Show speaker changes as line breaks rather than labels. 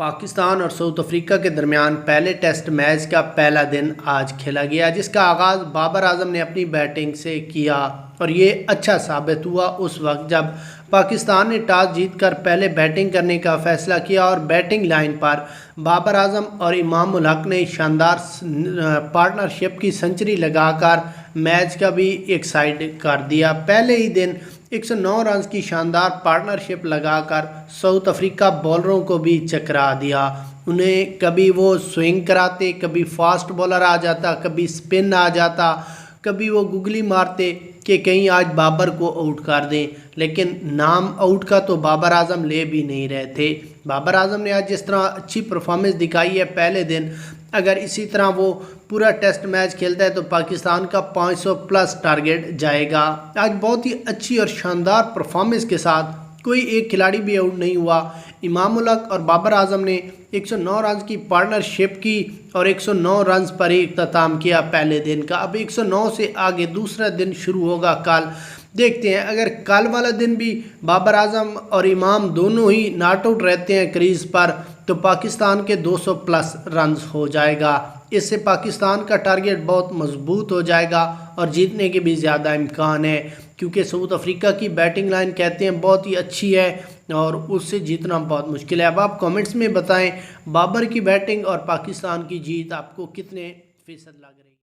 पाकिस्तान और south Africa के दरमियान पहले टेस्ट मैच का पहला दिन आज खेला गया, जिसका आगाज़ बाबर आजम ने अपनी बैटिंग से किया और ये अच्छा साबित हुआ उस वक्त जब पाकिस्तान ने टॉस जीतकर पहले बैटिंग करने का फैसला किया और बैटिंग लाइन पर बाबर आजम और इमाम उल हक ने शानदार पार्टनरशिप की सेंचुरी लगाकर मैच का भी एक साइड कर दिया। पहले ही दिन 109 रन की शानदार पार्टनरशिप लगाकर साउथ अफ्रीका बॉलरों को भी चकरा दिया। उन्हें कभी वो स्विंग कराते, कभी फास्ट बॉलर आ जाता, कभी स्पिन आ जाता, कभी वो गुगली मारते कि कहीं आज बाबर को आउट कर दें, लेकिन नाम आउट का तो बाबर आजम ले भी नहीं रहे थे। बाबर आजम ने आज जिस तरह अच्छी परफॉर्मेंस दिखाई है पहले दिन, अगर इसी तरह वो पूरा टेस्ट मैच खेलता है तो पाकिस्तान का 500 प्लस टारगेट जाएगा। आज बहुत ही अच्छी और शानदार परफॉर्मेंस के साथ कोई एक खिलाड़ी भी आउट नहीं हुआ। इमाम उल हक और बाबर आजम ने 109 रन की पार्टनरशिप की और 109 रन पर ही इख्तिताम किया पहले दिन का। अब 109 से आगे दूसरा दिन शुरू होगा कल। देखते हैं, अगर कल वाला दिन भी बाबर आजम और इमाम दोनों ही नॉट आउट रहते हैं क्रीज पर तो पाकिस्तान के 200 प्लस रन हो जाएगा। इससे पाकिस्तान का टारगेट बहुत मजबूत हो जाएगा और जीतने के भी ज़्यादा इम्कान है, क्योंकि साउथ अफ्रीका की बैटिंग लाइन कहते हैं बहुत ही अच्छी है और उससे जीतना बहुत मुश्किल है। अब आप कमेंट्स में बताएं बाबर की बैटिंग और पाकिस्तान की जीत आपको कितने फीसद लग रही है।